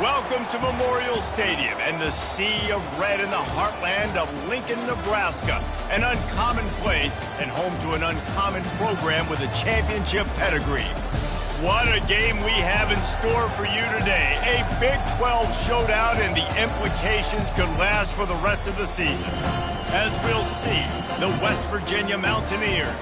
Welcome to Memorial Stadium and the sea of red in the heartland of Lincoln, Nebraska. An uncommon place and home to an uncommon program with a championship pedigree. What a game we have in store for you today. A Big 12 showdown, and the implications could last for the rest of the season. As we'll see, the West Virginia Mountaineers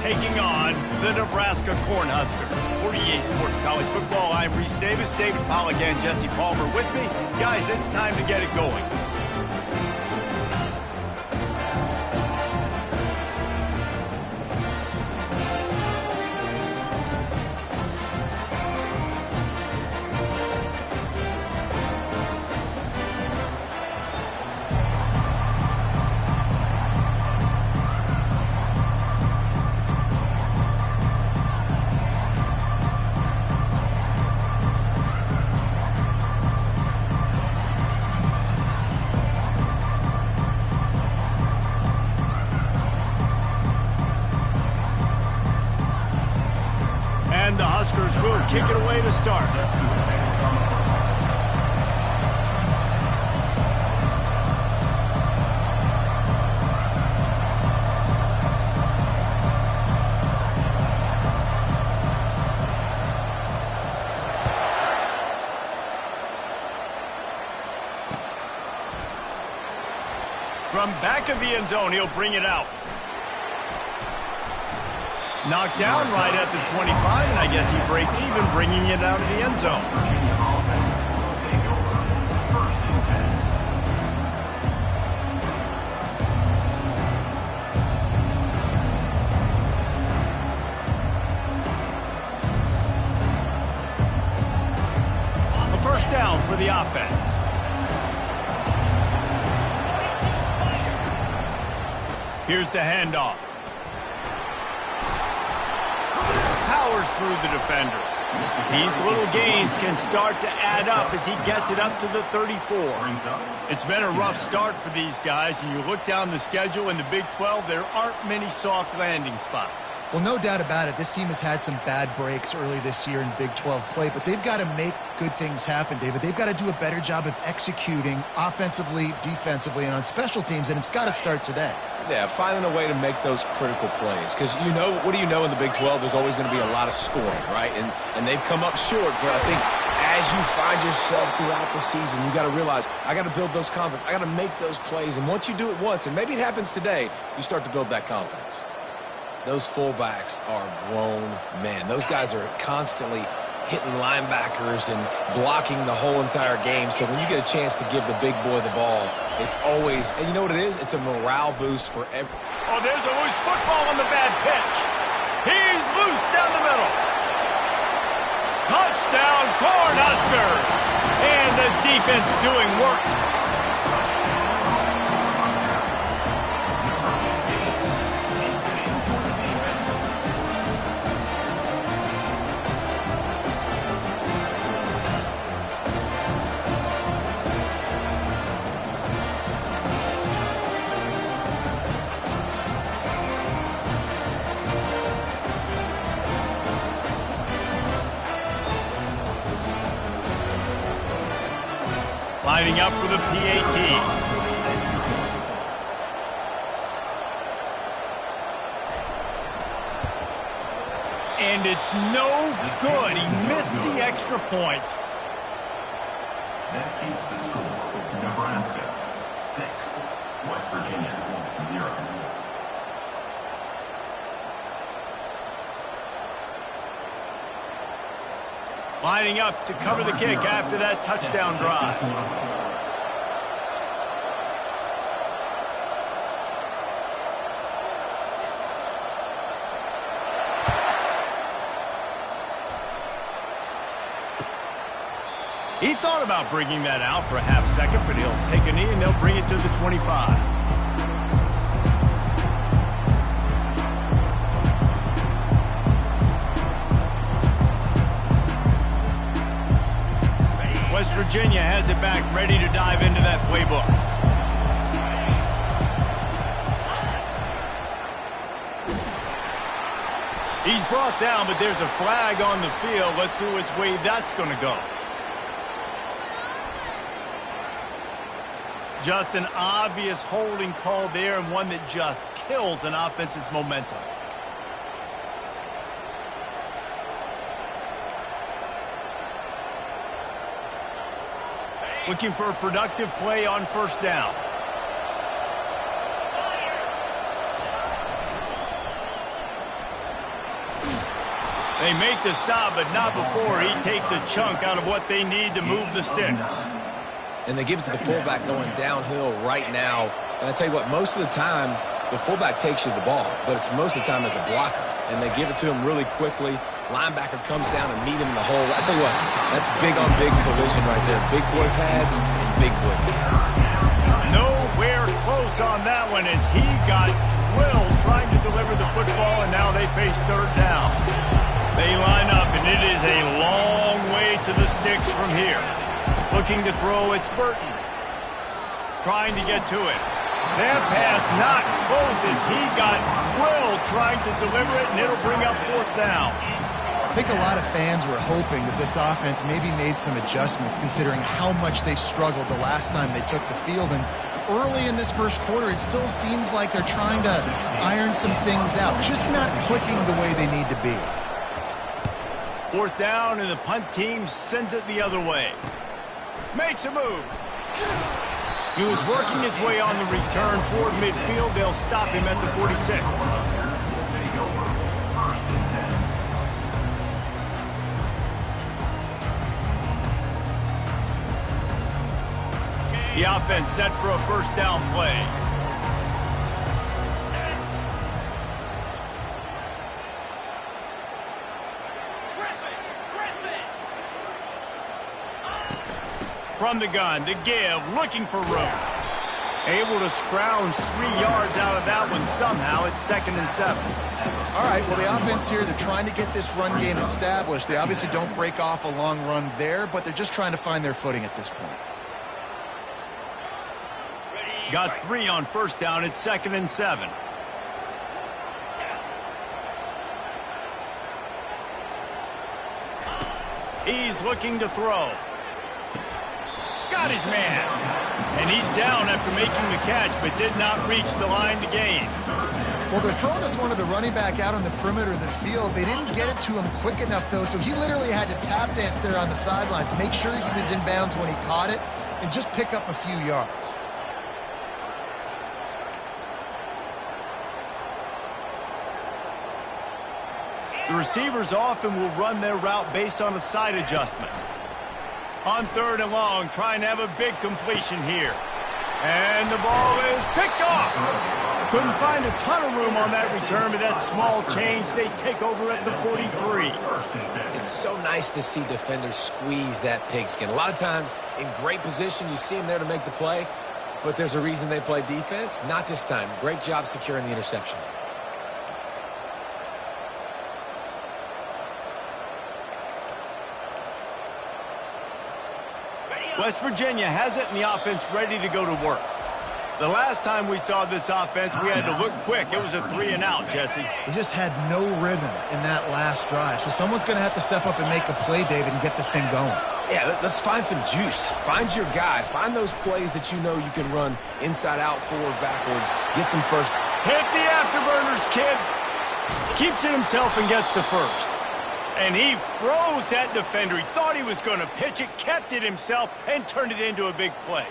taking on the Nebraska Cornhuskers. For EA Sports College Football, I'm Reese Davis, David Pollack, and Jesse Palmer with me. Guys, it's time to get it going. And the Huskers will kick it away to start. From back of the end zone, he'll bring it out. Knocked down right at the 25, and I guess he breaks even, bringing it out of the end zone. A first down for the offense. Here's the handoff. Powers through the defender. These little gains can start to add up as he gets it up to the 34. It's been a rough start for these guys, and you look down the schedule in the Big 12, there aren't many soft landing spots. Well, no doubt about it. This team has had some bad breaks early this year in Big 12 play, but they've got to make good things happen, David. They've got to do a better job of executing offensively, defensively, and on special teams, and it's got to start today. Yeah, finding a way to make those critical plays. Because, you know, what do you know in the Big 12? There's always going to be a lot of scoring, right? And they've come up short. But I think as you find yourself throughout the season, you got to realize, I got to build those confidence. I got to make those plays. And once you do it once, and maybe it happens today, you start to build that confidence. Those fullbacks are grown men. Those guys are constantly hitting linebackers and blocking the whole entire game. So when you get a chance to give the big boy the ball, it's always, and you know what it is? It's a morale boost for every. Oh, there's a loose football on the bad pitch. He's loose down the middle. Touchdown, Cornhuskers. And the defense doing work. Lining up for the PAT. And it's no good. He missed the extra point. That keeps the score. Nebraska 6, West Virginia 0. Lining up to cover the kick after that touchdown drive. He thought about bringing that out for a half second, but he'll take a knee and they'll bring it to the 25. West Virginia has it back, ready to dive into that playbook. He's brought down, but there's a flag on the field. Let's see which way that's going to go. Just an obvious holding call there, and one that just kills an offense's momentum. Looking for a productive play on first down. They make the stop, but not before he takes a chunk out of what they need to move the sticks. And they give it to the fullback going downhill right now. And I tell you what, most of the time, the fullback takes you the ball, but it's most of the time as a blocker. And they give it to him really quickly. Linebacker comes down and meet him in the hole. I tell you what, that's big on big collision right there. Big boy pads and big boy pads. Nowhere close on that one as he got drilled trying to deliver the football, and now they face third down. They line up, and it is a long way to the sticks from here. Looking to throw, it's Burton. Trying to get to it. That pass not close as he got drilled trying to deliver it, and it'll bring up fourth down. I think a lot of fans were hoping that this offense maybe made some adjustments considering how much they struggled the last time they took the field. And early in this first quarter, it still seems like they're trying to iron some things out, just not clicking the way they need to be. Fourth down, and the punt team sends it the other way. Makes a move. He was working his way on the return toward midfield. They'll stop him at the 46. The offense set for a first down play. From the gun, to give, looking for room. Able to scrounge 3 yards out of that one somehow. It's 2nd and 7. All right, well, the offense here, they're trying to get this run game established. They obviously don't break off a long run there, but they're just trying to find their footing at this point. Got 3 on first down. It's 2nd and 7. He's looking to throw. Got his man. And he's down after making the catch, but did not reach the line to gain. Well, they're throwing this one to the running back out on the perimeter of the field. They didn't get it to him quick enough, though, so he literally had to tap dance there on the sidelines, make sure he was in bounds when he caught it, and just pick up a few yards. The receivers often will run their route based on a side adjustment. On 3rd and long, trying to have a big completion here. And the ball is picked off. Couldn't find a ton of room on that return, but that small change, they take over at the 43. It's so nice to see defenders squeeze that pigskin. A lot of times, in great position, you see them there to make the play, but there's a reason they play defense. Not this time. Great job securing the interception. West Virginia has it, and the offense ready to go to work. The last time we saw this offense, we had to look quick. It was a 3 and out, Jesse. They just had no rhythm in that last drive. So someone's going to have to step up and make a play, David, and get this thing going. Yeah, let's find some juice. Find your guy. Find those plays that you know you can run inside out, forward, backwards. Get some first. Hit the afterburners, kid. Keeps it himself and gets the first. And he froze that defender. He thought he was going to pitch it, kept it himself, and turned it into a big play.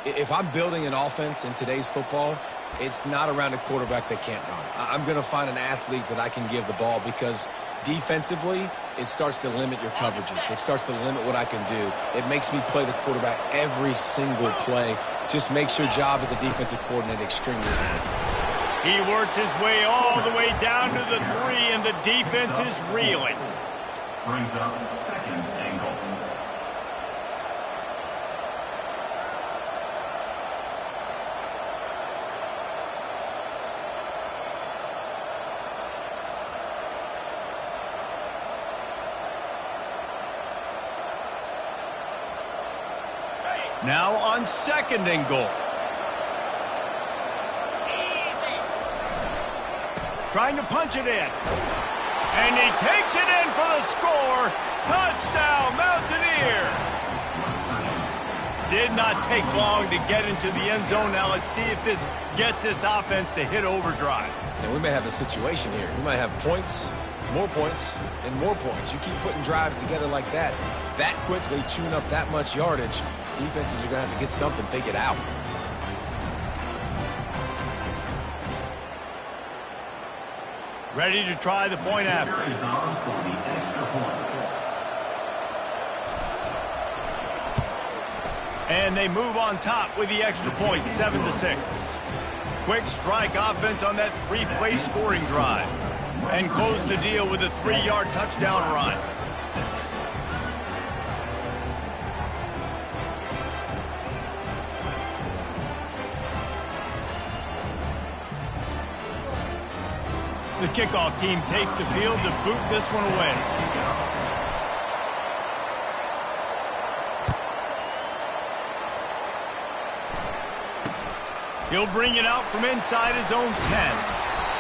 If I'm building an offense in today's football, it's not around a quarterback that can't run. I'm going to find an athlete that I can give the ball because defensively, it starts to limit your coverages. It starts to limit what I can do. It makes me play the quarterback every single play. Just makes your job as a defensive coordinator extremely hard. He works his way all the way down to the 3, and the defense is reeling. Brings up 2nd and goal. Now on 2nd and goal. Trying to punch it in. And he takes it in for the score. Touchdown, Mountaineers. did not take long to get into the end zone. Now let's see if this gets this offense to hit overdrive. And we may have a situation here. We might have points, and more points. You keep putting drives together like that quickly, chewing up that much yardage, defenses are going to have to get something figured out. Ready to try the point after. Is on for the extra point. And they move on top with the extra point, 7-6. Quick strike offense on that three-play scoring drive. And close the deal with a 3-yard touchdown run. The kickoff team takes the field to boot this one away. He'll bring it out from inside his own 10.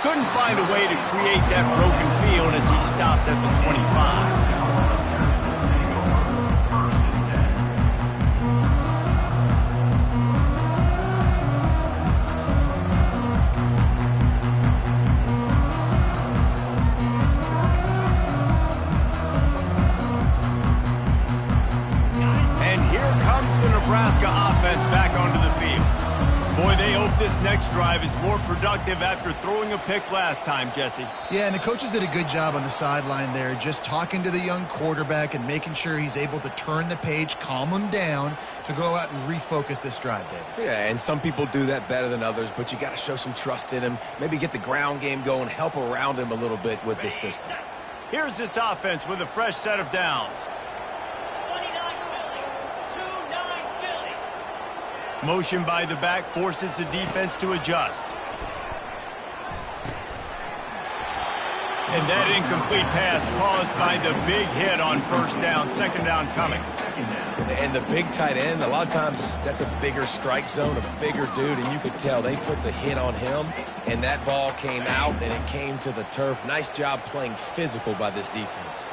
Couldn't find a way to create that broken field as he stopped at the 25. And here comes the Nebraska offense back onto the field. Boy, they hope this next drive is more productive after throwing a pick last time, Jesse. Yeah, and the coaches did a good job on the sideline there, just talking to the young quarterback and making sure he's able to turn the page, calm him down to go out and refocus this drive, David. Yeah, and some people do that better than others, but you got to show some trust in him. Maybe get the ground game going, help around him a little bit with this system. Here's this offense with a fresh set of downs. Motion by the back forces the defense to adjust. And that incomplete pass caused by the big hit on first down, second down coming. And the big tight end, a lot of times that's a bigger strike zone, a bigger dude, and you could tell they put the hit on him, and that ball came out, and it came to the turf. Nice job playing physical by this defense.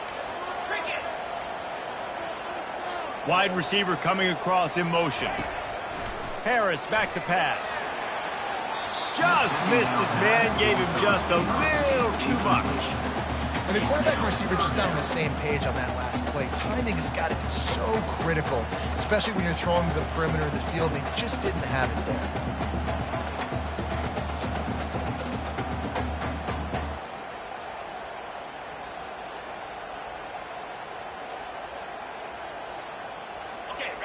Wide receiver coming across in motion. Harris back to pass. Just missed his man, gave him just a little too much. And the quarterback and receiver just not on the same page on that last play. Timing has got to be so critical, especially when you're throwing to the perimeter of the field. They just didn't have it there.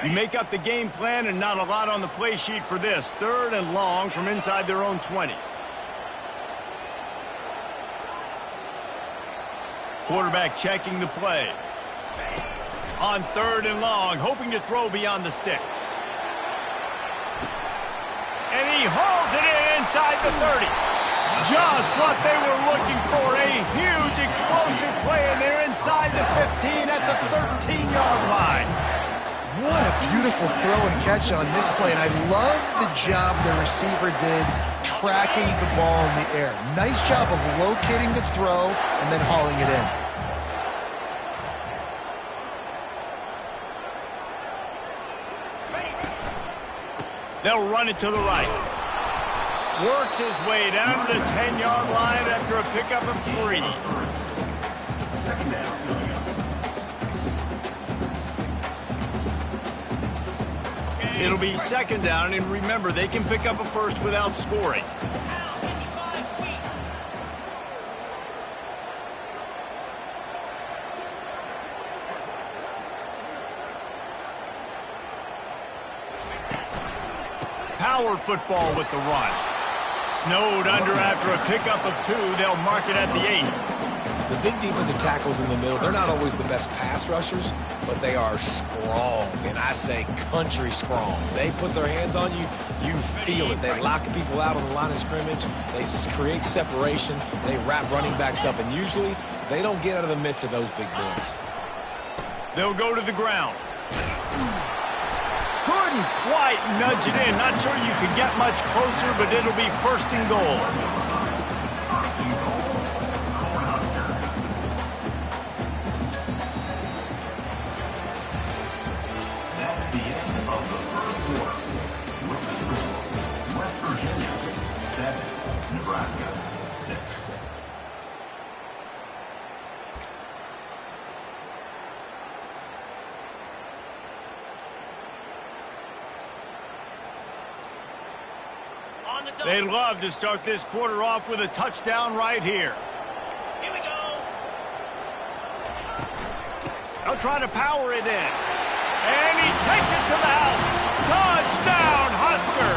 You make up the game plan and not a lot on the play sheet for this. 3rd and long from inside their own 20. Quarterback checking the play. On 3rd and long, hoping to throw beyond the sticks. And he hauls it in inside the 30. Just what they were looking for. A huge explosive play, and they're inside the 15 at the 13-yard line. What a beautiful throw and catch on this play, and I love the job the receiver did tracking the ball in the air. Nice job of locating the throw and then hauling it in. They'll run it to the right. Works his way down to the 10-yard line after a pickup of 3. Second down. It'll be 2nd down, and remember, they can pick up a first without scoring. Power football with the run. Snowed under after a pickup of 2. They'll mark it at the 8. The big defensive tackles in the middle, they're not always the best pass rushers, but they are strong, and I say country strong. They put their hands on you, you feel it. They lock people out on the line of scrimmage. They create separation. They wrap running backs up, and usually they don't get out of the midst of those big boys. They'll go to the ground. Couldn't quite nudge it in. Not sure you could get much closer, but it'll be 1st and goal. That's the end of the first quarter. With the score, West Virginia 7, Nebraska 6. They'd love to start this quarter off with a touchdown right here. Here we go. They'll try to power it in. And he takes it to the house. Touchdown, Husker!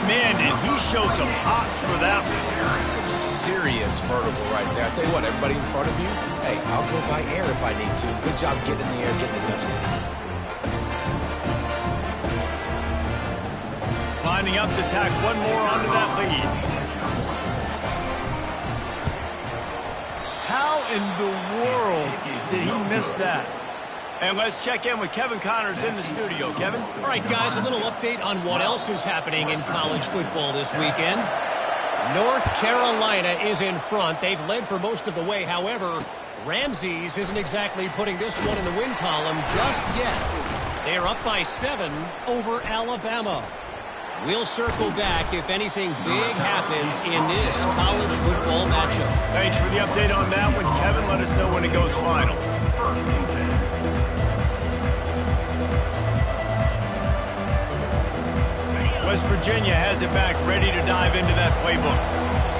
Man, did he show some hops for that one. Some serious vertical right there. I tell you what, everybody in front of you, hey, I'll go by air if I need to. Good job getting in the air, getting the touchdown. Lining up to tack one more onto that lead. How in the world did he miss that? And let's check in with Kevin Connors in the studio. Kevin? All right, guys, a little update on what else is happening in college football this weekend. North Carolina is in front. They've led for most of the way. However, Ramses isn't exactly putting this one in the win column just yet. They are up by 7 over Alabama. We'll circle back if anything big happens in this college football matchup. Thanks for the update on that one, Kevin. Let us know when it goes final. West Virginia has it back, ready to dive into that playbook.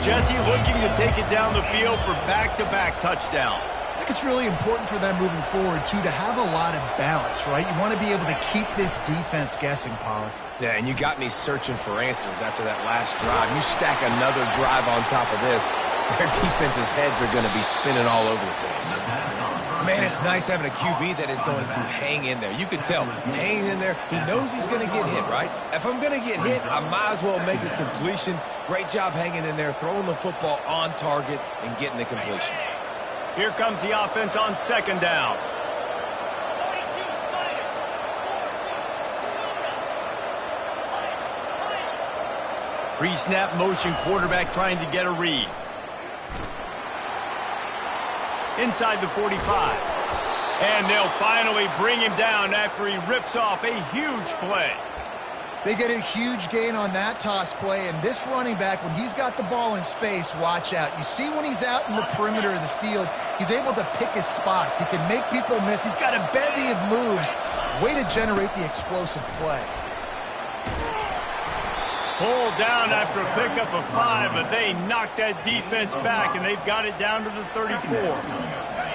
Jesse looking to take it down the field for back-to-back touchdowns. I think it's really important for them moving forward, too, to have a lot of balance, right? You want to be able to keep this defense guessing, Pollock. Yeah, and you got me searching for answers after that last drive. You stack another drive on top of this, their defense's heads are going to be spinning all over the place. Man, it's nice having a QB that is going to hang in there. You can tell, hanging in there, he knows he's going to get hit, right? If I'm going to get hit, I might as well make a completion. Great job hanging in there, throwing the football on target and getting the completion. Here comes the offense on second down. Pre-snap motion, quarterback trying to get a read. Inside the 45. And they'll finally bring him down after he rips off a huge play. They get a huge gain on that toss play, and this running back, when he's got the ball in space, watch out. You see when he's out in the perimeter of the field, he's able to pick his spots. He can make people miss. He's got a bevy of moves. Way to generate the explosive play. Pulled down after a pickup of 5, but they knocked that defense back, and they've got it down to the 34.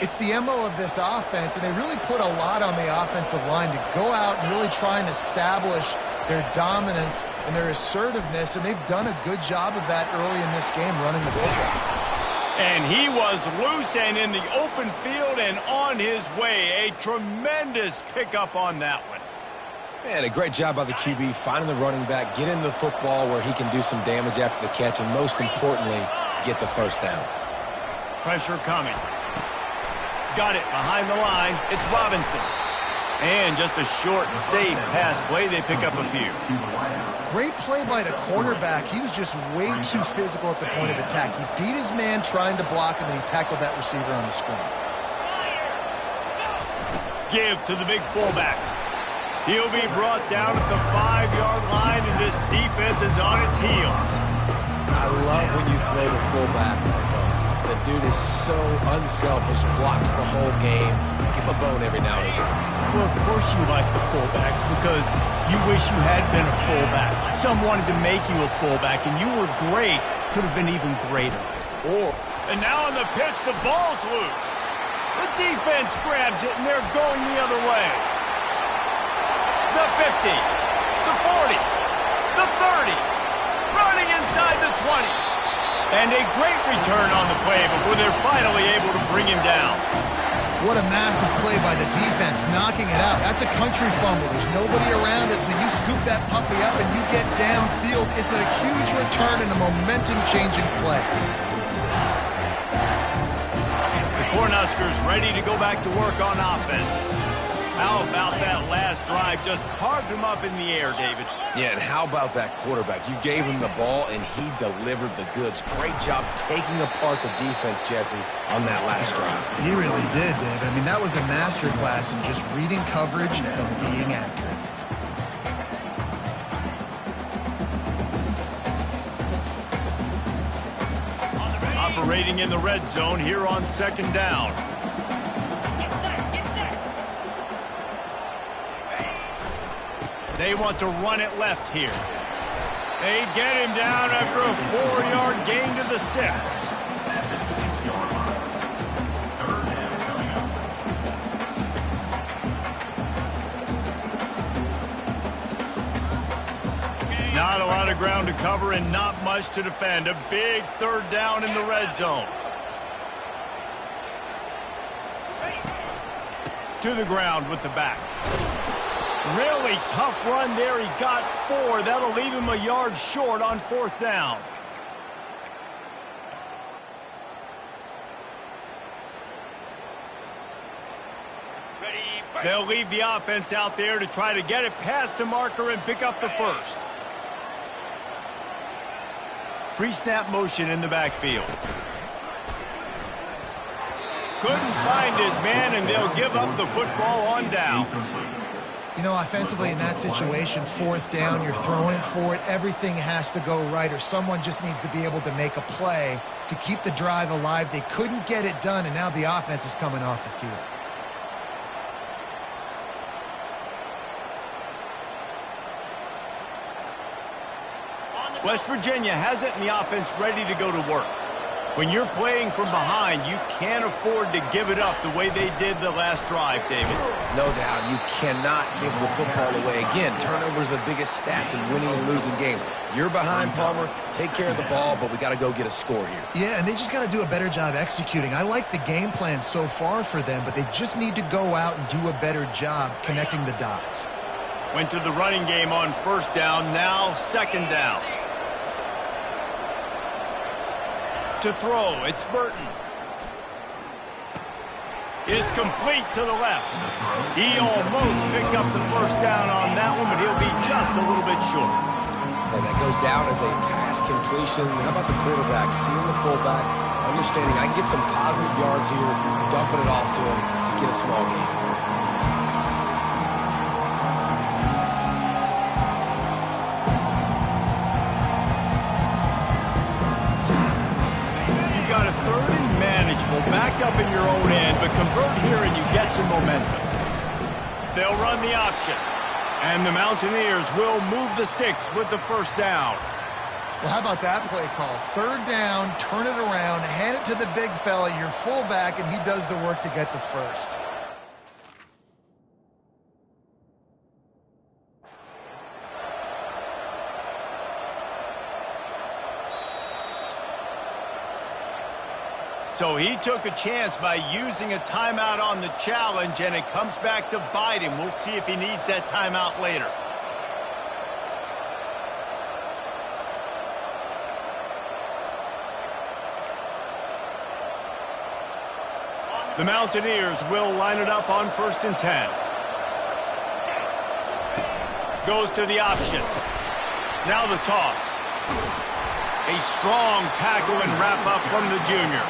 It's the MO of this offense, and they really put a lot on the offensive line to go out and really try and establish their dominance and their assertiveness, and they've done a good job of that early in this game running the football. And he was loose and in the open field and on his way. A tremendous pickup on that one. Man, a great job by the QB, finding the running back, getting the football where he can do some damage after the catch, and most importantly, get the first down. Pressure coming. Got it behind the line. It's Robinson. And just a short, safe pass play. They pick up a few. Great play by the cornerback. He was just way too physical at the point of attack. He beat his man trying to block him, and he tackled that receiver on the screen. Give to the big fullback. He'll be brought down at the 5-yard line, and this defense is on its heels. I love when you throw the fullback. The dude is so unselfish, blocks the whole game. Give him a bone every now and again. Well, of course you like the fullbacks because you wish you had been a fullback. Some wanted to make you a fullback, and you were great. Could have been even greater. And now on the pitch, the ball's loose. The defense grabs it, and they're going the other way. The 50, the 40, the 30, running inside the 20. And a great return on the play before they're finally able to bring him down. What a massive play by the defense, knocking it out. That's a country fumble. There's nobody around it, so you scoop that puppy up and you get downfield. It's a huge return and a momentum-changing play. The Cornhuskers ready to go back to work on offense. How about that last last drive just carved him up in the air, David. Yeah, and how about that quarterback? You gave him the ball, and he delivered the goods. Great job taking apart the defense, Jesse, on that last drive. He really did, David. I mean, that was a masterclass in just reading coverage and being accurate. Operating in the red zone here on second down. They want to run it left here. They get him down after a 4-yard gain to the 6. At the 6-yard line. Third down coming up. Not a lot of ground to cover and not much to defend. A big third down in the red zone. To the ground with the back. Really tough run there. He got 4. That'll leave him a yard short on 4th down. They'll leave the offense out there to try to get it past the marker and pick up the first. Pre-snap motion in the backfield. Couldn't find his man, and they'll give up the football on downs. You know, offensively in that situation, 4th down, you're throwing it for it. Everything has to go right, or someone just needs to be able to make a play to keep the drive alive. They couldn't get it done, and now the offense is coming off the field. West Virginia has it, and the offense ready to go to work. When you're playing from behind, you can't afford to give it up the way they did the last drive, David. No doubt, you cannot give the football away. Again, turnovers are the biggest stats in winning and losing games. You're behind, Palmer. Take care of the ball, but we got to go get a score here. Yeah, and they just got to do a better job executing. I like the game plan so far for them, but they just need to go out and do a better job connecting the dots. Went to the running game on 1st down, now 2nd down. To throw, it's Burton. It's complete to the left. He almost picked up the 1st down on that one, but he'll be just a little bit short. And that goes down as a pass completion. How about the quarterback seeing the fullback, understanding I can get some positive yards here, dumping it off to him to get a small gain. Backed up in your own end, but convert here and you get some momentum. They'll run the option, and the Mountaineers will move the sticks with the 1st down. Well, how about that play call? 3rd down, turn it around, hand it to the big fella, your fullback, and he does the work to get the first. So he took a chance by using a timeout on the challenge, and it comes back to bite him. We'll see if he needs that timeout later. The Mountaineers will line it up on 1st and 10. Goes to the option. Now the toss. A strong tackle and wrap up from the junior.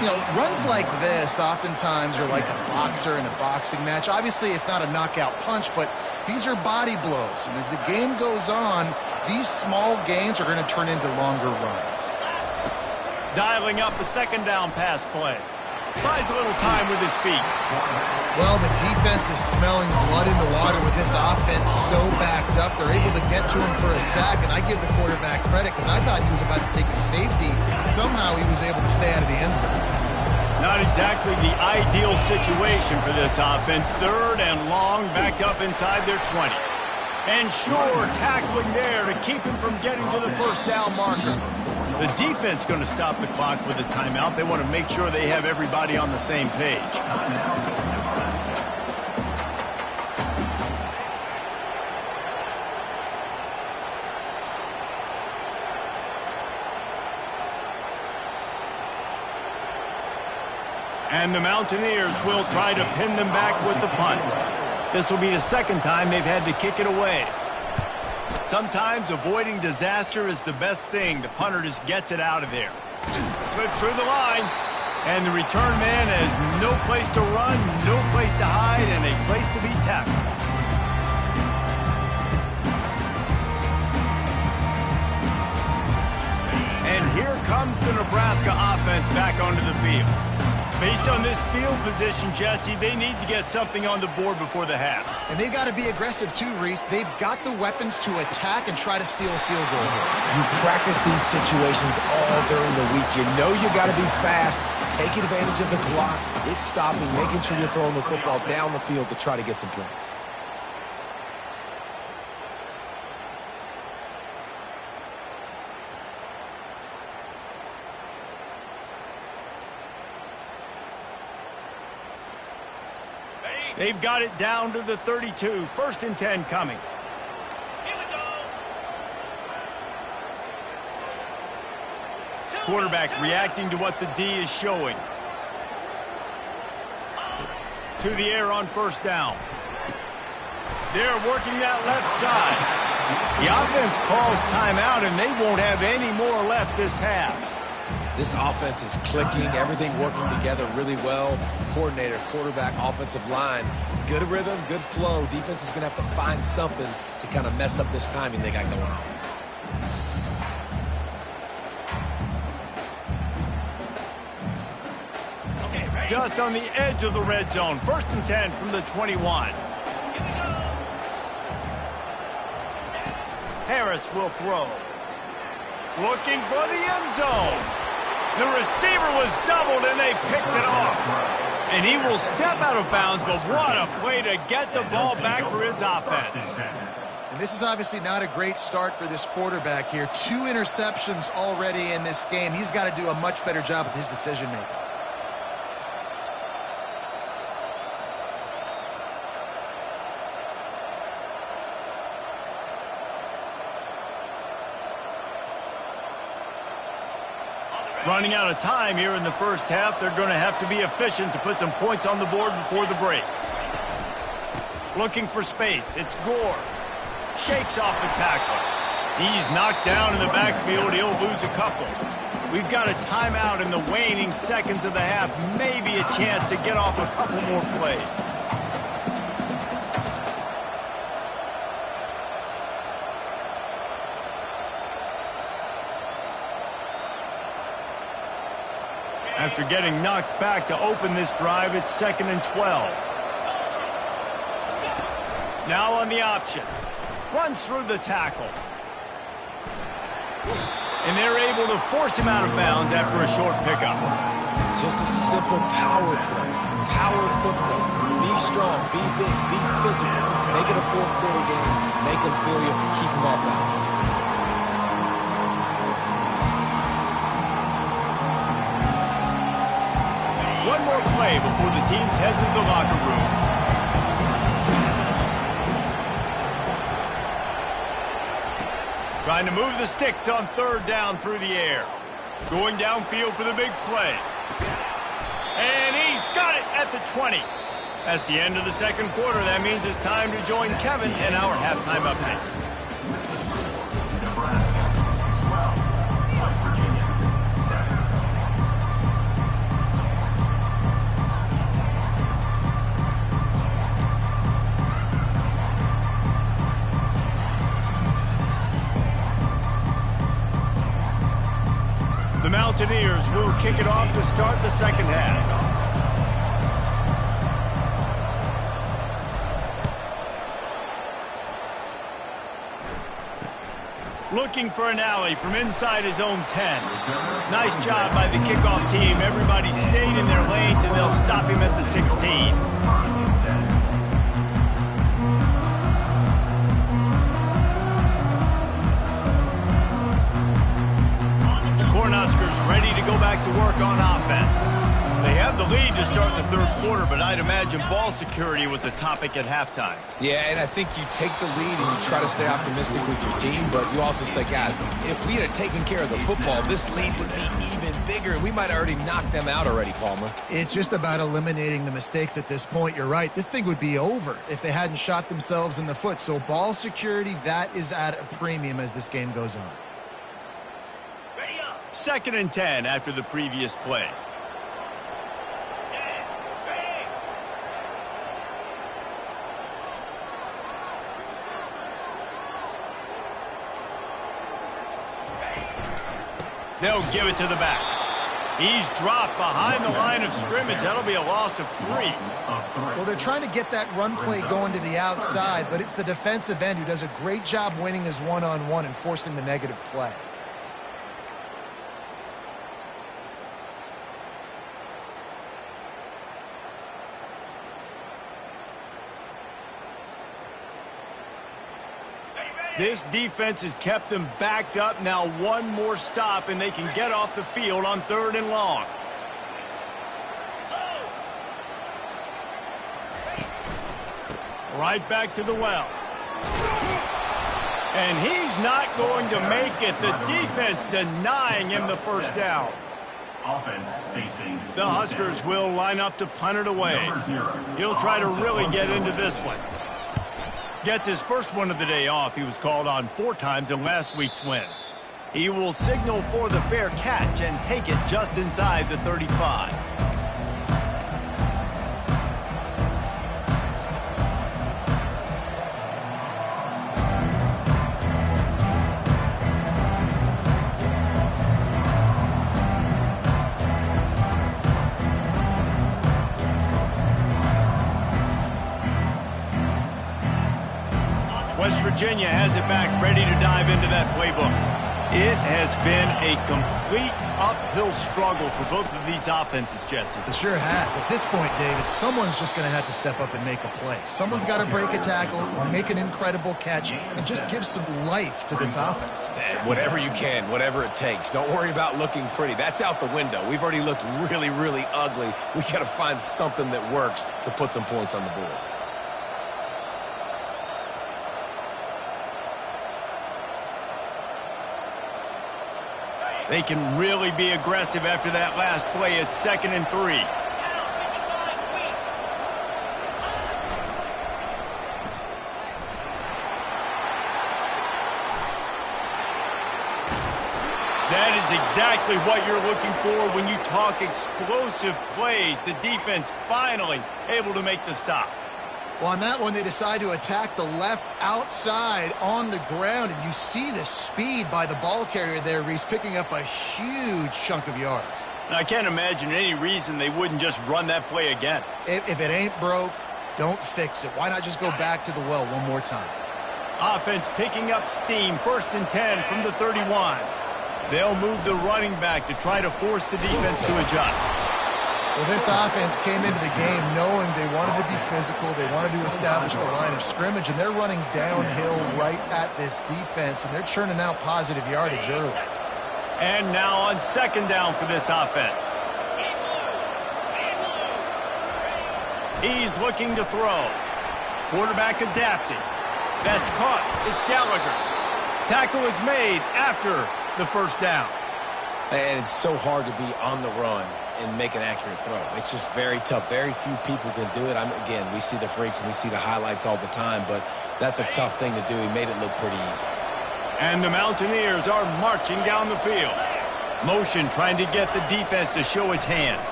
You know, runs like this oftentimes are like a boxer in a boxing match. Obviously, it's not a knockout punch, but these are body blows. And as the game goes on, these small gains are going to turn into longer runs. Dialing up a 2nd down pass play. Buys a little time with his feet. Well, the defense is smelling blood in the water with this offense so backed up. They're able to get to him for a sack, and I give the quarterback credit because I thought he was about to take a safety. Somehow he was able to stay out of the end zone. Not exactly the ideal situation for this offense. 3rd and long, back up inside their 20. And sure, tackling there to keep him from getting to the 1st down marker. The defense going to stop the clock with a timeout. They want to make sure they have everybody on the same page. And the Mountaineers will try to pin them back with the punt. This will be the second time they've had to kick it away. Sometimes avoiding disaster is the best thing. The punter just gets it out of there. Slips through the line. And the return man has no place to run, no place to hide, and a place to be tackled. And here comes the Nebraska offense back onto the field. Based on this field position, Jesse, they need to get something on the board before the half. And they've got to be aggressive too, Reese. They've got the weapons to attack and try to steal a field goal. You practice these situations all during the week. You know you got to be fast, take advantage of the clock. It's stopping, making sure you're throwing the football down the field to try to get some points. They've got it down to the 32. First and 10 coming. Here we go. Quarterback reacting to what the D is showing. To the air on first down. They're working that left side. The offense calls timeout, and they won't have any more left this half. This offense is clicking, everything working together really well. Coordinator, quarterback, offensive line, good rhythm, good flow. Defense is going to have to find something to kind of mess up this timing they got going on. Okay, Just on the edge of the red zone. First and 10 from the 21. Harris will throw. Looking for the end zone. The receiver was doubled, and they picked it off. And he will step out of bounds, but what a play to get the ball back for his offense. And this is obviously not a great start for this quarterback here. 2 interceptions already in this game. He's got to do a much better job with his decision-making. Running out of time here in the first half. They're going to have to be efficient to put some points on the board before the break. Looking for space. It's Gore. Shakes off the tackle. He's knocked down in the backfield. He'll lose a couple. We've got a timeout in the waning seconds of the half. Maybe a chance to get off a couple more plays. After getting knocked back to open this drive, it's 2nd and 12. Now on the option. Runs through the tackle. And they're able to force him out of bounds after a short pickup. Just a simple power play. Power football. Be strong, be big, be physical. Make it a fourth quarter game. Make them feel you, keep them off balance. One more play before the teams head to the locker rooms. Trying to move the sticks on third down through the air. Going downfield for the big play. And he's got it at the 20. That's the end of the second quarter. That means it's time to join Kevin in our halftime update. Nebraska 12, West Virginia 7. The Mountaineers will kick it off to start the second half. Looking for an alley from inside his own 10. Nice job by the kickoff team. Everybody stayed in their lanes, and they'll stop him at the 16. Cornhuskers ready to go back to work on offense. They have the lead to start the third quarter, but I'd imagine ball security was a topic at halftime. Yeah, and I think you take the lead and you try to stay optimistic with your team, but you also say, guys, if we had taken care of the football, this lead would be even bigger, and we might have already knocked them out already, Palmer. It's just about eliminating the mistakes at this point. You're right. This thing would be over if they hadn't shot themselves in the foot. So ball security, that is at a premium as this game goes on. 2nd and 10 after the previous play. They'll give it to the back. He's dropped behind the line of scrimmage. That'll be a loss of 3. Well, they're trying to get that run play going to the outside, but it's the defensive end who does a great job winning his one-on-one and forcing the negative play. This defense has kept them backed up. Now one more stop, and they can get off the field on 3rd and long. Right back to the well. And he's not going to make it. The defense denying him the first down. Offense facing The Huskers will line up to punt it away. He'll try to really get into this one. Gets his first one of the day off. He was called on 4 times in last week's win. He will signal for the fair catch and take it just inside the 35. West Virginia has it back, ready to dive into that playbook. It has been a complete uphill struggle for both of these offenses, Jesse. It sure has. At this point, David, someone's just going to have to step up and make a play. Someone's got to break a tackle or make an incredible catch and just give some life to this offense. Whatever you can, whatever it takes. Don't worry about looking pretty. That's out the window. We've already looked really, really ugly. We got to find something that works to put some points on the board. They can really be aggressive after that last play. It's 2nd and 3. That is exactly what you're looking for when you talk explosive plays. The defense finally able to make the stop. Well, on that one, they decide to attack the left outside on the ground, and you see the speed by the ball carrier there, Reese, picking up a huge chunk of yards. And I can't imagine any reason they wouldn't just run that play again. If it ain't broke, don't fix it. Why not just go back to the well one more time? Offense picking up steam, 1st and 10 from the 31. They'll move the running back to try to force the defense to adjust. Well, this offense came into the game knowing they wanted to be physical, they wanted to establish the line of scrimmage, and they're running downhill right at this defense, and they're churning out positive yardage early. And now on 2nd down for this offense. He's looking to throw. Quarterback adapting. That's caught. It's Gallagher. Tackle is made after the 1st down. And it's so hard to be on the run and make an accurate throw. It's just very tough. Very few people can do it. Again, we see the freaks and we see the highlights all the time, but that's a tough thing to do. He made it look pretty easy. And the Mountaineers are marching down the field. Motion trying to get the defense to show his hand.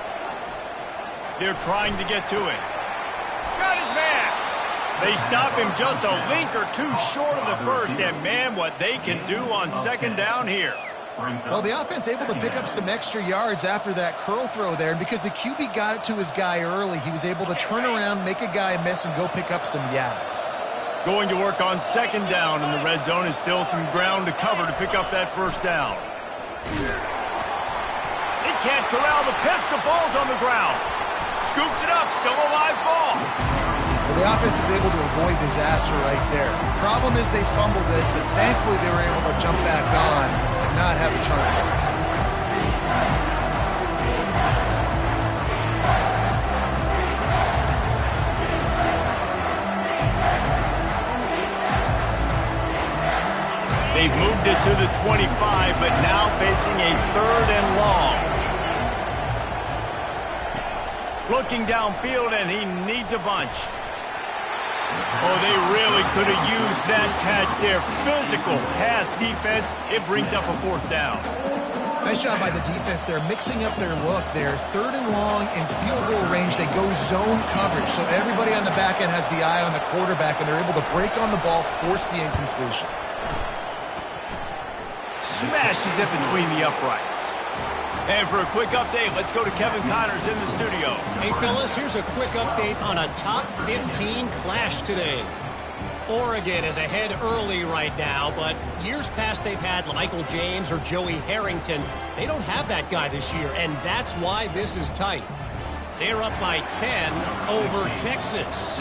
They're trying to get to it. Got his man. They stop him just a link or two short of the 1st, and man, what they can do on 2nd down here. Well, the offense able to pick up some extra yards after that curl throw there, and because the QB got it to his guy early, he was able to turn around, make a guy miss, and go pick up some yak. Going to work on 2nd down, and the red zone is still some ground to cover to pick up that 1st down. They can't corral the pitch. The ball's on the ground. Scoops it up. Still a live ball. Well, the offense is able to avoid disaster right there. Problem is they fumbled it, but thankfully they were able to jump back on and not have a turnover. They've moved it to the 25, but now facing a 3rd and long. Looking downfield, and he needs a bunch. Oh, they really could have used that catch there. Physical pass defense. It brings up a 4th down. Nice job by the defense. They're mixing up their look. They're 3rd and long in field goal range. They go zone coverage. So everybody on the back end has the eye on the quarterback, and they're able to break on the ball, force the incompletion. Smashes it between the uprights. And for a quick update, let's go to Kevin Connors in the studio. Hey, fellas, here's a quick update on a top 15 clash today. Oregon is ahead early right now, but years past they've had Michael James or Joey Harrington. They don't have that guy this year, and that's why this is tight. They're up by 10 over Texas.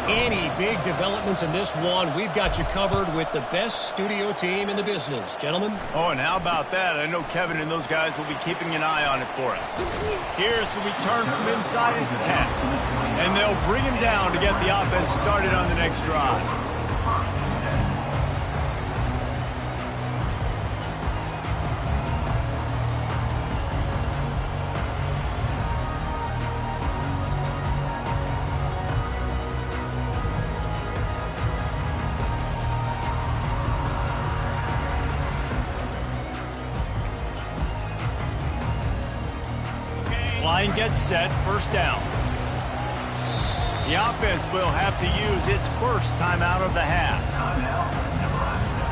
Any big developments in this one, we've got you covered with the best studio team in the business. Gentlemen? Oh, and how about that? I know Kevin and those guys will be keeping an eye on it for us. Here's the return from inside his 10. And they'll bring him down to get the offense started on the next drive. Line gets set, 1st down. The offense will have to use its first timeout of the half. Timeout, Nebraska.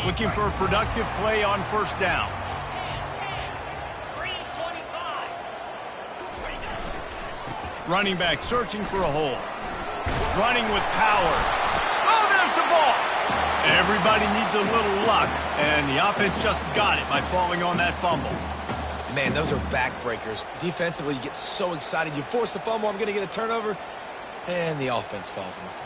Looking for a productive play on 1st down. Running back searching for a hole. Running with power. Oh, there's the ball. Everybody needs a little luck, and the offense just got it by falling on that fumble. Man, those are backbreakers. Defensively, you get so excited. You force the fumble, I'm going to get a turnover, and the offense falls on the fumble.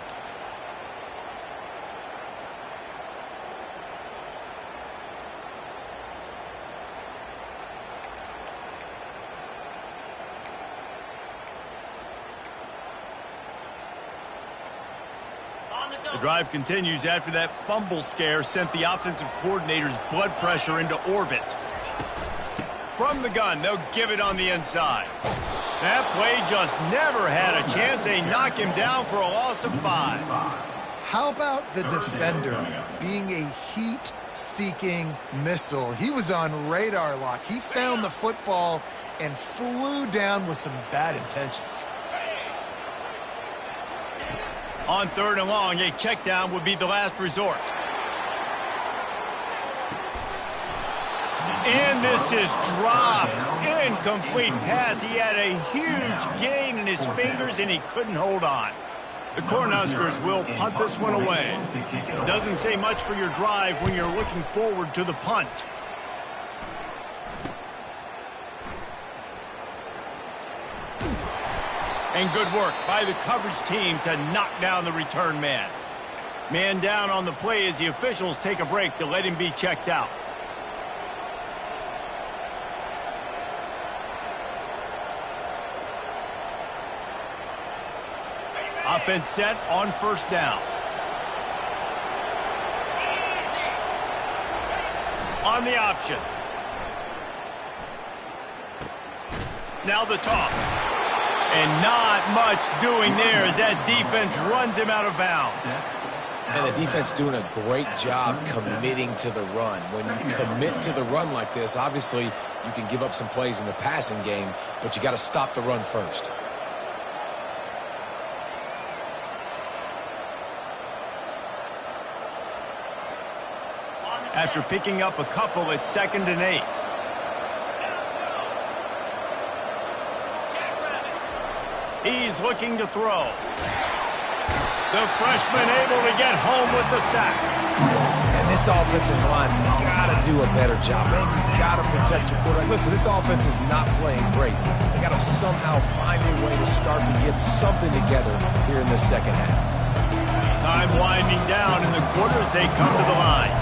The drive continues after that fumble scare sent the offensive coordinator's blood pressure into orbit. From the gun, they'll give it on the inside. That play just never had a chance. They knock him down for a loss of 5. How about the defender being a heat-seeking missile? He was on radar lock. He found the football and flew down with some bad intentions. On 3rd and long, a check down would be the last resort. And this is dropped. Incomplete pass. He had a huge gain in his fingers, and he couldn't hold on. The Cornhuskers will punt this one away. Doesn't say much for your drive when you're looking forward to the punt. And good work by the coverage team to knock down the return man. Man down on the play as the officials take a break to let him be checked out. Offense set on 1st down. On the option. Now the toss. And not much doing there as that defense runs him out of bounds. And the defense doing a great job committing to the run. When you commit to the run like this, obviously you can give up some plays in the passing game, but you got to stop the run first. After picking up a couple, it's 2nd and 8. He's looking to throw. The freshman able to get home with the sack. And this offensive line's got to do a better job, man. You got to protect your quarterback. Listen, this offense is not playing great. They got to somehow find a way to start to get something together here in the 2nd half. Time winding down in the quarter as they come to the line.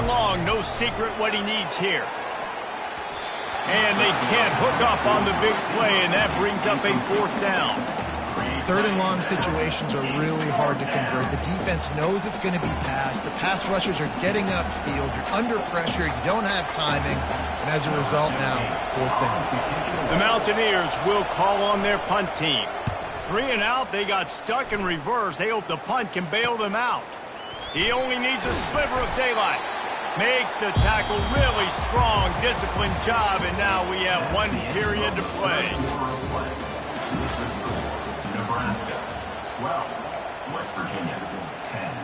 and long, no secret what he needs here. And they can't hook up on the big play, and that brings up a 4th down. 3rd and long situations are really hard to convert. The defense knows it's going to be passed. The pass rushers are getting upfield. You're under pressure. You don't have timing. And as a result now, 4th down. The Mountaineers will call on their punt team. 3 and out, they got stuck in reverse. They hope the punt can bail them out. He only needs a sliver of daylight. Makes the tackle really strong, disciplined job, and now we have 1 period to play. Nebraska 12, West Virginia 10.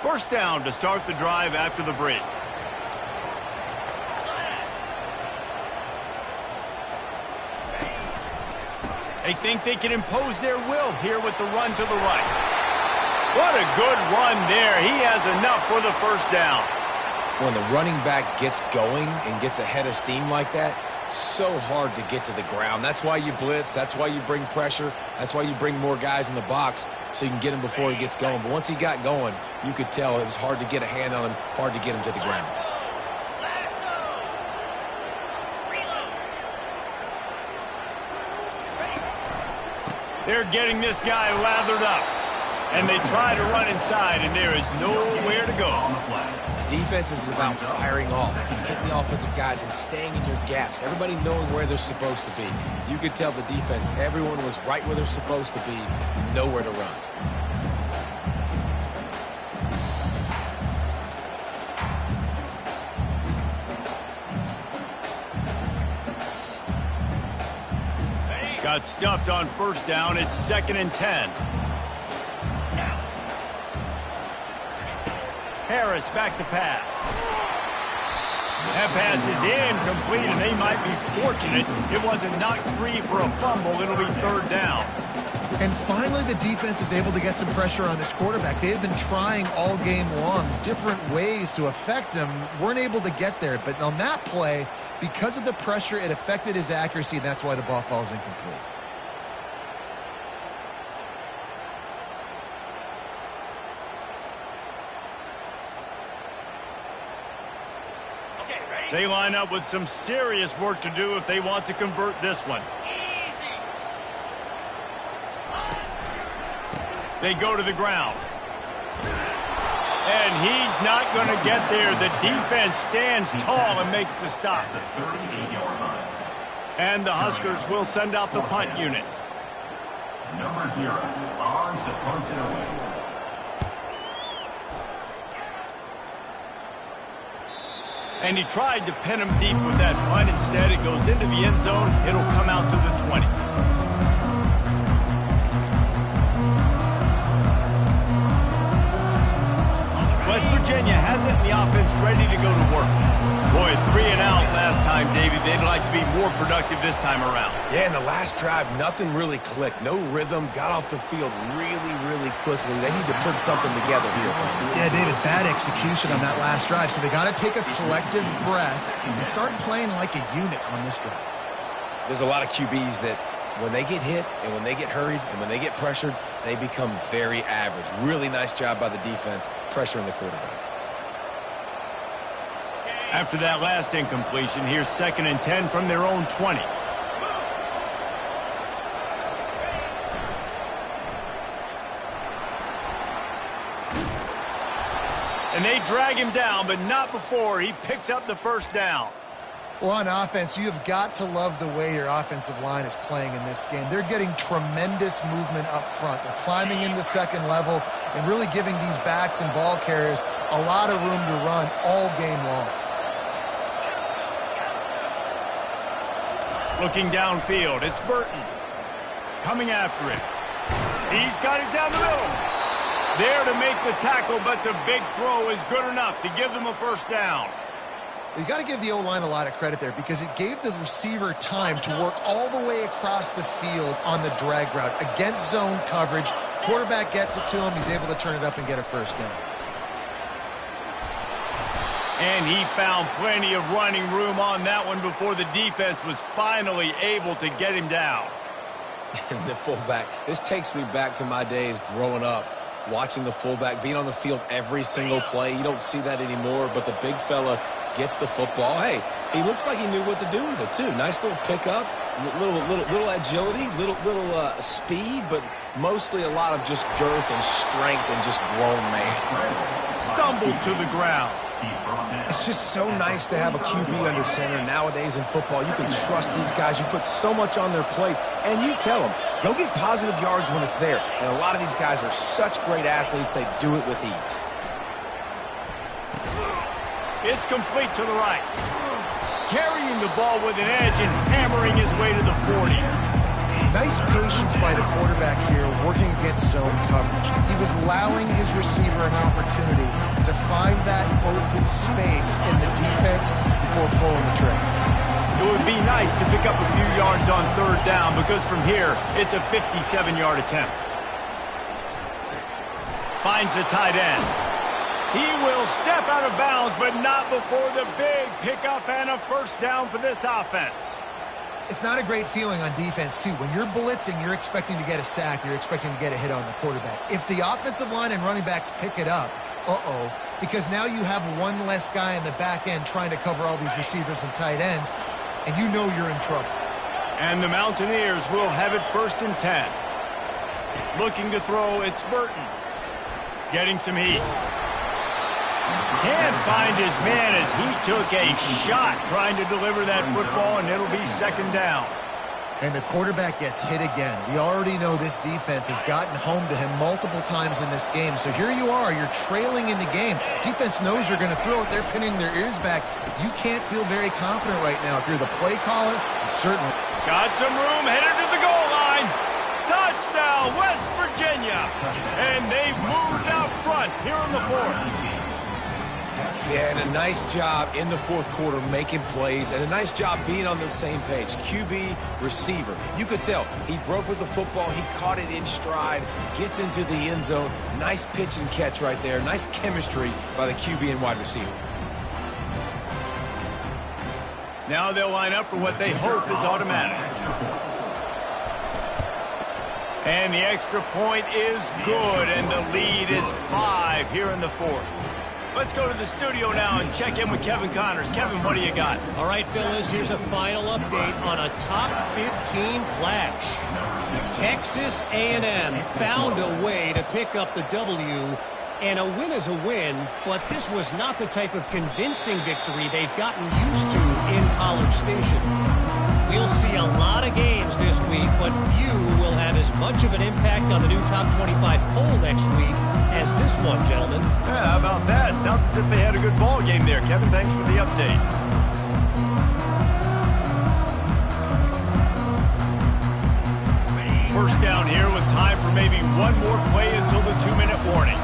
First down to start the drive after the break. They think they can impose their will here with the run to the right. What a good run there. He has enough for the first down. When the running back gets going and gets ahead of steam like that, so hard to get to the ground. That's why you blitz. That's why you bring pressure. That's why you bring more guys in the box so you can get him before he gets going. But once he got going, you could tell it was hard to get a hand on him, hard to get him to the ground. They're getting this guy lathered up. And they try to run inside, and there is nowhere to go. Defense is about firing off, hitting the offensive guys, and staying in your gaps. Everybody knowing where they're supposed to be. You could tell the defense, everyone was right where they're supposed to be, nowhere to run. Got stuffed on first down. It's 2nd and 10. Harris back to pass. That pass is incomplete, and they might be fortunate it wasn't knocked free for a fumble. It'll be 3rd down. And finally, the defense is able to get some pressure on this quarterback. They have been trying all game long different ways to affect him. Weren't able to get there. But on that play, because of the pressure, it affected his accuracy, and that's why the ball falls incomplete. They line up with some serious work to do if they want to convert this one. They go to the ground. And he's not going to get there. The defense stands tall and makes the stop. And the Huskers will send out the punt unit. Number 0 on to punt it away. And he tried to pin him deep with that punt. Instead, it goes into the end zone. It'll come out to the 20. West Virginia has it in the offense ready to go to work. Boy, 3 and out last time, David. They'd like to be more productive this time around. Yeah, in the last drive, nothing really clicked. No rhythm. Got off the field really, really quickly. They need to put something together here. Yeah, David, bad execution on that last drive. So they got to take a collective breath and start playing like a unit on this drive. There's a lot of QBs that when they get hit and when they get hurried and when they get pressured, they become very average. Really nice job by the defense pressuring the quarterback. After that last incompletion, here's 2nd and 10 from their own 20. And they drag him down, but not before he picks up the first down. Well, on offense, you have got to love the way your offensive line is playing in this game. They're getting tremendous movement up front. They're climbing in the second level and really giving these backs and ball carriers a lot of room to run all game long. Looking downfield, it's Burton. Coming after it. He's got it down the middle. There to make the tackle, but the big throw is good enough to give them a first down. You got to give the O-line a lot of credit there because it gave the receiver time to work all the way across the field on the drag route against zone coverage. Quarterback gets it to him. He's able to turn it up and get a first down. And he found plenty of running room on that one before the defense was finally able to get him down. And the fullback, this takes me back to my days growing up, watching the fullback, being on the field every single play. You don't see that anymore, but the big fella gets the football. Hey, he looks like he knew what to do with it, too. Nice little pickup, little agility, little speed, but mostly a lot of just girth and strength and just grown man. Stumbled to the ground. It's just so nice to have a QB under center nowadays in football. You can trust these guys. You put so much on their plate, and you tell them they'll get positive yards when it's there. And a lot of these guys are such great athletes, they do it with ease. It's complete to the right. Carrying the ball with an edge and hammering his way to the 40. Nice patience by the quarterback here, working against zone coverage. He was allowing his receiver an opportunity to find that open space in the defense before pulling the trigger. It would be nice to pick up a few yards on third down because from here, it's a 57-yard attempt. Finds the tight end. He will step out of bounds, but not before the big pickup and a first down for this offense. It's not a great feeling on defense, too. When you're blitzing, you're expecting to get a sack. You're expecting to get a hit on the quarterback. If the offensive line and running backs pick it up, because now you have one less guy in the back end trying to cover all these receivers and tight ends, and you know you're in trouble. And the Mountaineers will have it 1st and 10. Looking to throw, it's Burton. Getting some heat. Can't find his man as he took a shot trying to deliver that football, and it'll be 2nd down. And the quarterback gets hit again. We already know this defense has gotten home to him multiple times in this game. So here you are, you're trailing in the game. Defense knows you're going to throw it. They're pinning their ears back. You can't feel very confident right now. If you're the play caller, certainly. Got some room, headed to the goal line. Touchdown, West Virginia. And they've moved out front here in the 4th. Yeah, and a nice job in the 4th quarter making plays, and a nice job being on the same page. QB, receiver. You could tell he broke with the football. He caught it in stride, gets into the end zone. Nice pitch and catch right there. Nice chemistry by the QB and wide receiver. Now they'll line up for what they hope is automatic. And the extra point is good, and the lead is 5 here in the 4th. Let's go to the studio now and check in with Kevin Connors. Kevin, what do you got? All right, Phyllis, here's a final update on a top 15 clash. Texas A&M found a way to pick up the W, and a win is a win, but this was not the type of convincing victory they've gotten used to in College Station. We'll see a lot of games this week, but few will have as much of an impact on the new top 25 poll next week as this one, gentlemen. Yeah, how about that? Sounds as if they had a good ball game there. Kevin, thanks for the update. First down here with time for maybe one more play until the 2-minute warning.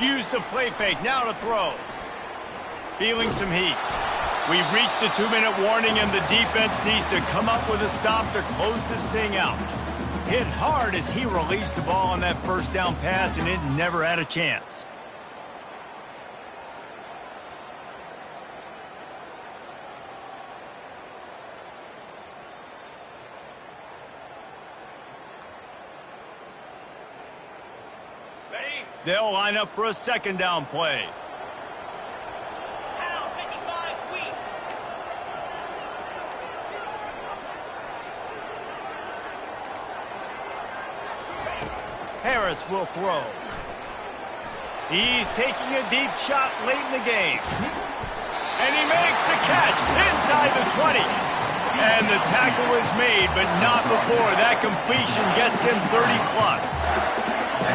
Use the play fake, now to throw. Feeling some heat. We've reached the 2-minute warning, and the defense needs to come up with a stop to close this thing out. Hit hard as he released the ball on that first down pass, and it never had a chance. Ready? They'll line up for a 2nd down play. Down, 55, weak. Harris will throw. He's taking a deep shot late in the game. And he makes the catch inside the 20. And the tackle is made, but not before that completion gets him 30+.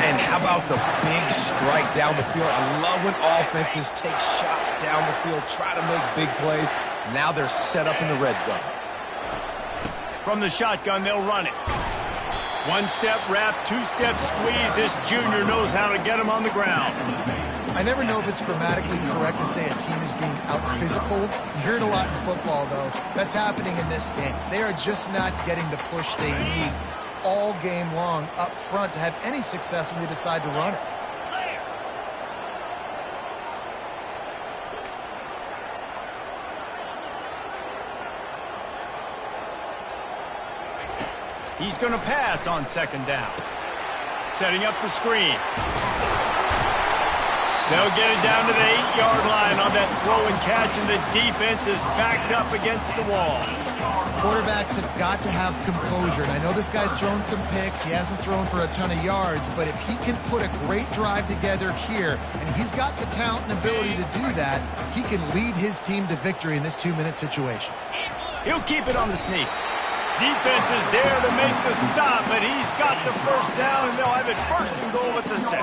And how about the big strike down the field? I love when offenses take shots down the field, try to make big plays. Now they're set up in the red zone. From the shotgun, they'll run it. 1-step wrap, 2-step squeeze. This junior knows how to get him on the ground. I never know if it's grammatically correct to say a team is being out-physical. You hear it a lot in football, though. That's happening in this game. They are just not getting the push they need all game long up front to have any success when they decide to run it. He's going to pass on second down. Setting up the screen. They'll get it down to the 8-yard line on that throw and catch, and the defense is backed up against the wall. Quarterbacks have got to have composure. And I know this guy's thrown some picks. He hasn't thrown for a ton of yards, but if he can put a great drive together here, and he's got the talent and ability to do that, he can lead his team to victory in this 2-minute situation. He'll keep it on the sneak. Defense is there to make the stop, but he's got the first down, and they'll have it first and goal at the 6.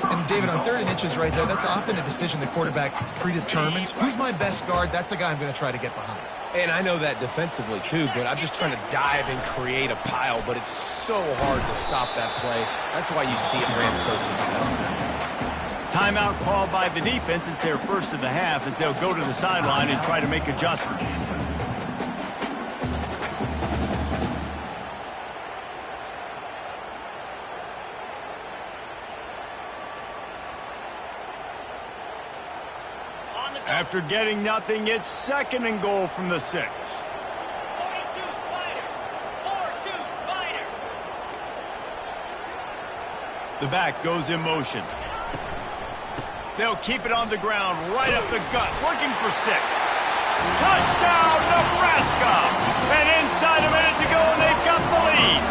And David, on 3rd and inches right there, that's often a decision the quarterback predetermines. Who's my best guard? That's the guy I'm going to try to get behind. And I know that defensively, too, but I'm just trying to dive and create a pile, but it's so hard to stop that play. That's why you see it ran so successful. Timeout called by the defense. It's their first of the half as they'll go to the sideline and try to make adjustments. After getting nothing, it's 2nd and goal from the 6. 42 Spider. 4-2 Spider. The back goes in motion. They'll keep it on the ground, right up the gut, looking for 6. Touchdown, Nebraska! And inside a minute to go, and they've got the lead.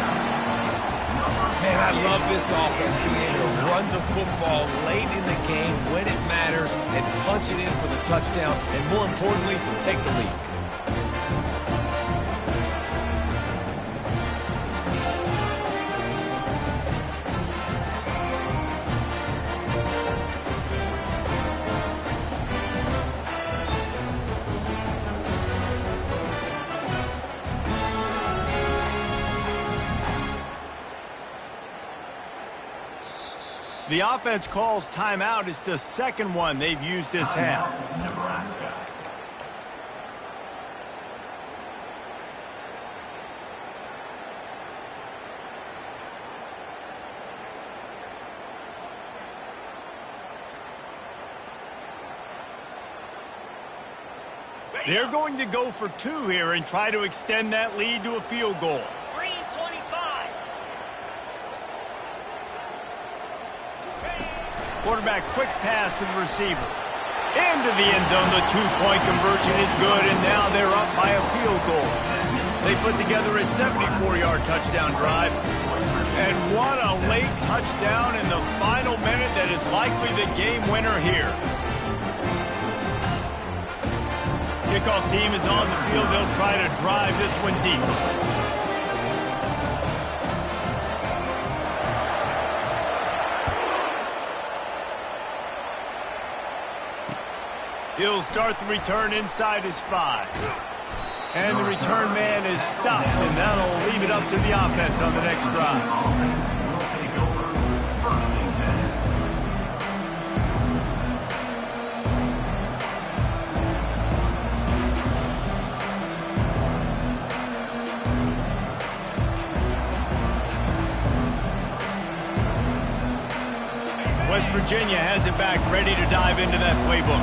Man, I love this offense being able to run the football late in the game when it matters and punch it in for the touchdown, and more importantly, take the lead. The offense calls timeout. It's the 2nd one they've used this half. Nebraska. They're going to go for 2 here and try to extend that lead to a field goal. Green 25. Quarterback quick pass to the receiver. Into the end zone. The 2-point conversion is good, and now they're up by a field goal. They put together a 74-yard touchdown drive. And what a late touchdown in the final minute that is likely the game winner here. Kickoff team is on the field. They'll try to drive this one deep. He'll start the return inside his 5. And the return man is stopped, and that'll leave it up to the offense on the next drive. Offense will take over 1st and 10. West Virginia has it back, ready to dive into that playbook.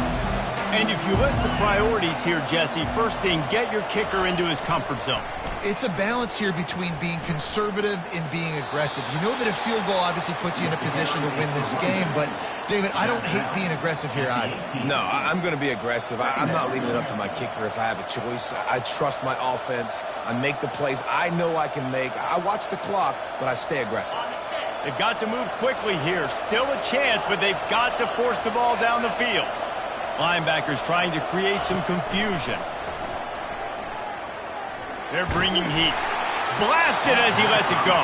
And if you list the priorities here, Jesse, first thing, get your kicker into his comfort zone. It's a balance here between being conservative and being aggressive. You know that a field goal obviously puts you in a position to win this game, but, David, I don't hate being aggressive here either. No, I'm going to be aggressive. I'm not leaving it up to my kicker if I have a choice. I trust my offense. I make the plays I know I can make. I watch the clock, but I stay aggressive. They've got to move quickly here. Still a chance, but they've got to force the ball down the field. Linebackers trying to create some confusion. They're bringing heat. Blasted as he lets it go.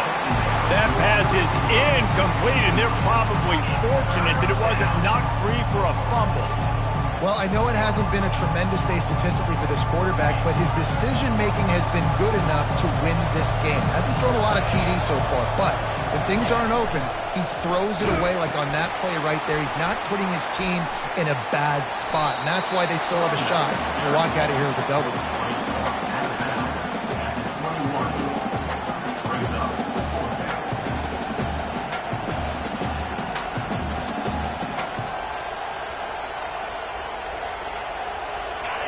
That pass is incomplete, and they're probably fortunate that it wasn't knocked free for a fumble. Well, I know it hasn't been a tremendous day statistically for this quarterback, but his decision-making has been good enough to win this game. Hasn't thrown a lot of TDs so far, but when things aren't open, he throws it away like on that play right there. He's not putting his team in a bad spot, and that's why they still have a shot to walk out of here with a W.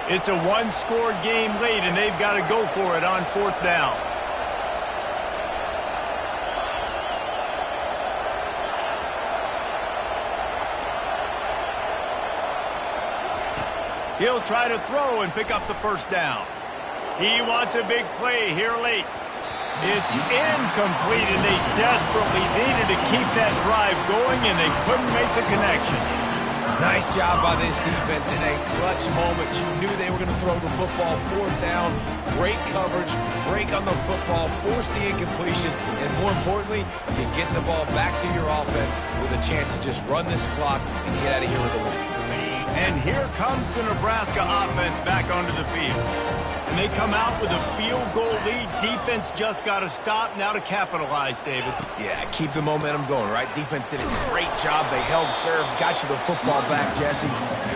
It's a one-score game late, and they've got to go for it on 4th down. He'll try to throw and pick up the first down. He wants a big play here late. It's incomplete, and they desperately needed to keep that drive going, and they couldn't make the connection. Nice job by this defense in a clutch moment. You knew they were going to throw the football. Fourth down, great coverage, break on the football, force the incompletion, and more importantly, you get the ball back to your offense with a chance to just run this clock and get out of here with a win. And here comes the Nebraska offense back onto the field. And they come out with a field goal lead. Defense just got to stop now to capitalize, David. Yeah, keep the momentum going, right? Defense did a great job. They held serve, got you the football back, Jesse.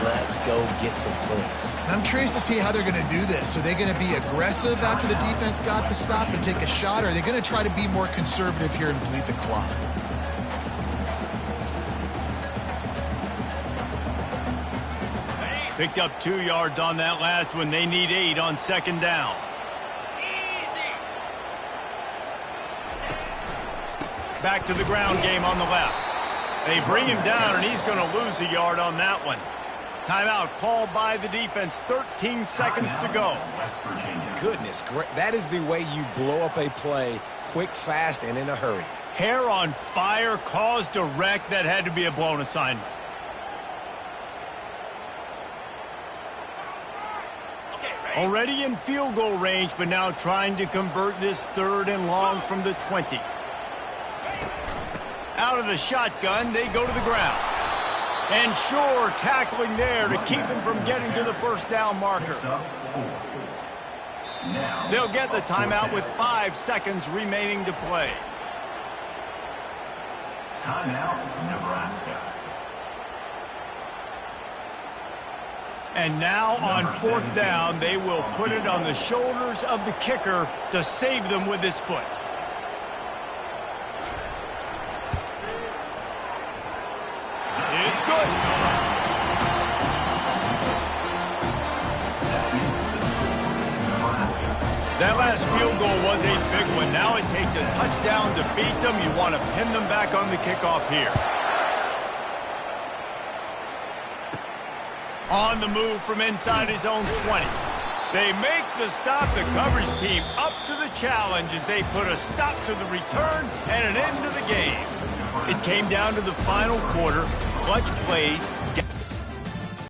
Let's go get some points. I'm curious to see how they're going to do this. Are they going to be aggressive after the defense got the stop and take a shot, or are they going to try to be more conservative here and bleed the clock? Picked up 2 yards on that last one. They need 8 on second down. Easy. Back to the ground game on the left. They bring him down, and he's going to lose a yard on that one. Timeout called by the defense. 13 seconds to go. Goodness, great. That is the way you blow up a play, quick, fast, and in a hurry. Hair on fire, caused a wreck. That had to be a blown assignment. Already in field goal range, but now trying to convert this 3rd and long from the 20. Out of the shotgun, they go to the ground. And sure, tackling there to keep him from getting to the first down marker. They'll get the timeout with 5 seconds remaining to play. Timeout, Nebraska. And now on 4th down, they will put it on the shoulders of the kicker to save them with his foot. It's good. That last field goal was a big one. Now it takes a touchdown to beat them. You want to pin them back on the kickoff here. On the move from inside his own 20. They make the stop. The coverage team up to the challenge as they put a stop to the return and an end to the game. It came down to the final quarter. Clutch plays,